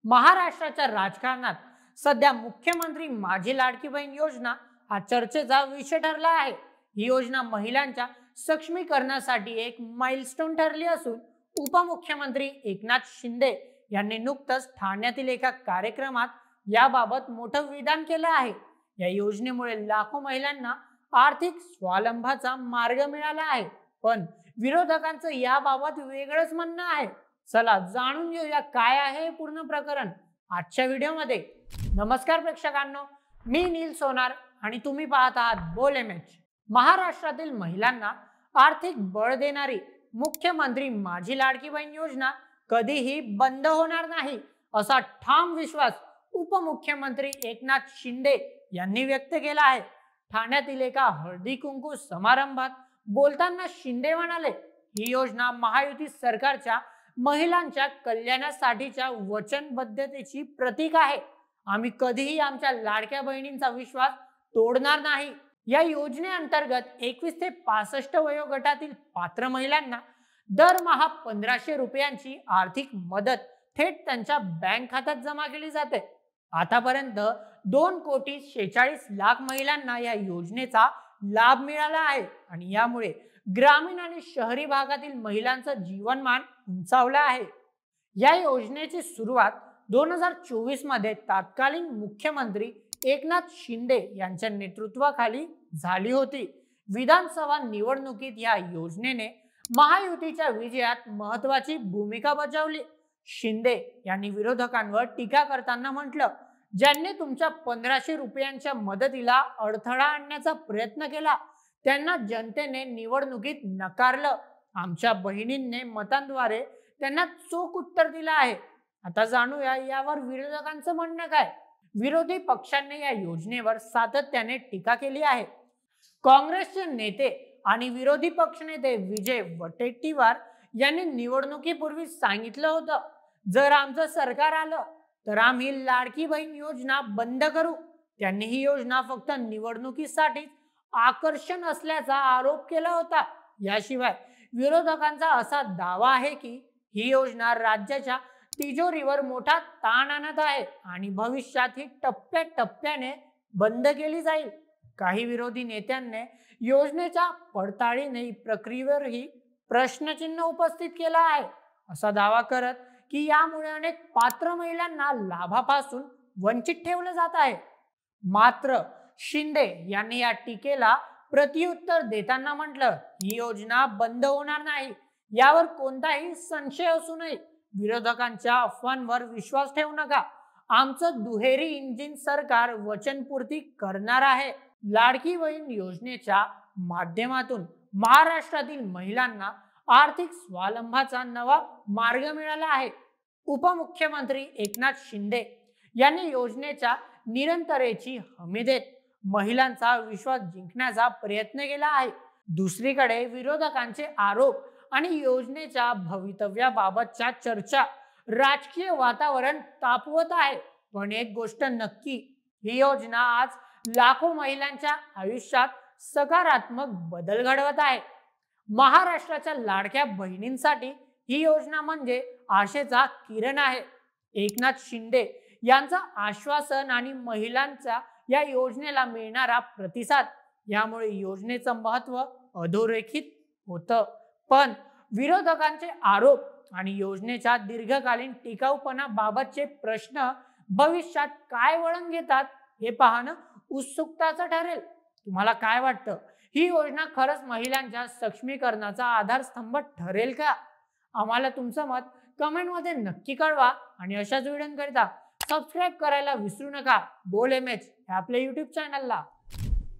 महाराष्ट्राच्या राजकारणात सध्या मुख्यमंत्री माझी लाडकी बहीण योजना हा चर्चेचा विषय ठरला आहे। ही योजना महिलांच्या सक्षमीकरणासाठी एक माइलस्टोन ठरली असून उपमुख्यमंत्री एकनाथ शिंदे यांनी नुकतंच ठाण्यातील एका कार्यक्रमात याबाबत मोठं विधान केलं आहे। या योजनेमुळे लाखो महिलांना आर्थिक स्वावलंबनाचा मार्ग मिळाला आहे, पण विरोधकांचं याबाबत वेगळंच म्हणणं आहे। चला जाणून घेऊया काय आहे हे पूर्ण प्रकरण आजच्या व्हिडिओमध्ये। नमस्कार प्रेक्षकांनो, मी नील सोनार आणि तुम्ही पाहत आहात बोल एमएच। महाराष्ट्रातील महिलांना आर्थिक बळ देणारी मुख्यमंत्री माझी लाडकी बहीण योजना कधीही बंद होणार नाही असा ठाम विश्वास उपमुख्यमंत्री एकनाथ शिंदे यांनी व्यक्त केला आहे। ठाण्यातील एका हळदी कुंकू समारंभात बोलताना शिंदे म्हणाले, ही योजना महायुती सरकारच्या महिलांच्या कल्याणासाठीच्या वचनबद्धतेची प्रतीक आहे। आम्ही कधीही आमच्या लाडक्या बहिणींचा विश्वास तोडणार नाही। या योजनेअंतर्गत 21 ते 65 वयोगटातील पात्र महिलांना दरमहा 1500 रुपयांची आर्थिक मदत थेट त्यांच्या बँक खात्यात जमा केली जाते। आतापर्यंत 2,46,00,000 महिलांना या योजनेचा लाभ मिळाला आहे आणि यामुळे ग्रामीण आणि शहरी भागातील महिलांचं जीवनमान उंचावलं आहे। या योजनेची सुरुवात 2024 मध्ये तत्कालीन मुख्यमंत्री एकनाथ शिंदे यांच्या नेतृत्वाखाली झाली होती। विधानसभा निवडणुकीत या योजनेने महायुतीच्या विजयात महत्त्वाची भूमिका बजावली। शिंदे यांनी विरोधकांवर टीका करताना म्हटलं, ज्यांनी तुमच्या 1500 रुपयांच्या मदतीला अडथळा आणण्याचा प्रयत्न केला त्यांना जनतेने निवडणुकीत नकारलं। आमच्या बहिणींनी मतांद्वारे त्यांना चोख उत्तर दिलं आहे। आता जाणूया यावर विरोधकांचं म्हणणं काय। विरोधी पक्षांनी या योजनेवर सातत्याने टीका केली आहे। काँग्रेसचे नेते आणि विरोधी पक्षनेते विजय वडेट्टीवार यांनी निवडणुकीपूर्वी सांगितलं होतं, जर आमचं सरकार आलं तर आम्ही लाडकी बहीण योजना बंद करू। त्यांनी ही योजना फक्त निवडणुकीसाठी आकर्षण असल्याचा आरोप केला होता। याशिवाय विरोधकांचा असा दावा आहे की ही योजना राज्याच्या तिजोरीवर मोठा ताण आणत आहे आणि भविष्यात ही टप्प्याटप्प्याने बंद केली जाईल। काही विरोधी नेत्यांनी योजनेच्या पडताळणी प्रक्रियेवरही प्रश्नचिन्ह उपस्थित केला आहे, असा दावा करत की यामुळे अनेक पात्र महिलांना लाभापासून वंचित ठेवलं जात आहे। मात्र शिंदे यांनी या टीकेला प्रत्युत्तर देताना म्हटलं, ही योजना बंद होणार नाही, यावर कोणताही संशय असू नये। विरोधकांच्या अफवांवर विश्वास ठेवू नका। आमचं दुहेरी इंजिन सरकार वचनपूर्ती करणार आहे। लाडकी बहीण योजनेच्या माध्यमातून महाराष्ट्रातील महिलांना आर्थिक स्वावलंबनाचा नवा मार्ग मिळाला आहे। उपमुख्यमंत्री एकनाथ शिंदे यांनी योजनेच्या निरंतरतेची हमी देत महिलांचा विश्वास जिंकण्याचा प्रयत्न केला आहे। दुसरीकडे विरोधकांचे आरोप आणि योजनेच्या भवितव्याबाबतच्या चर्चा राजकीय वातावरण तापवत आहे। पण एक गोष्ट नक्की, ही योजना आज लाखो महिलांच्या आयुष्यात सकारात्मक बदल घडवत आहे। महाराष्ट्राच्या लाडक्या बहिणींसाठी ही योजना म्हणजे आशेचा किरण आहे। एकनाथ शिंदे यांचं आश्वासन आणि महिलांचा या योजनेला मिळणारा प्रतिसाद यामुळे योजनेचं महत्त्व अधोरेखित होतं। पण विरोधकांचे आरोप आणि योजनेच्या दीर्घकालीन टिकाऊपणाबाबतचे प्रश्न भविष्यात काय वळण घेतात हे पाहणं उत्सुकताचं ठरेल। तुम्हाला काय वाटतं, ही योजना खरंच महिलांच्या सक्षमीकरणाचा आधारस्तंभ ठरेल का? आम्हाला तुमचं मत कमेंटमध्ये नक्की कळवा आणि अशाच व्हिडिओंकरिता सबस्क्राईब करायला विसरू नका बोल एमएच या आपल्या YouTube चॅनलला।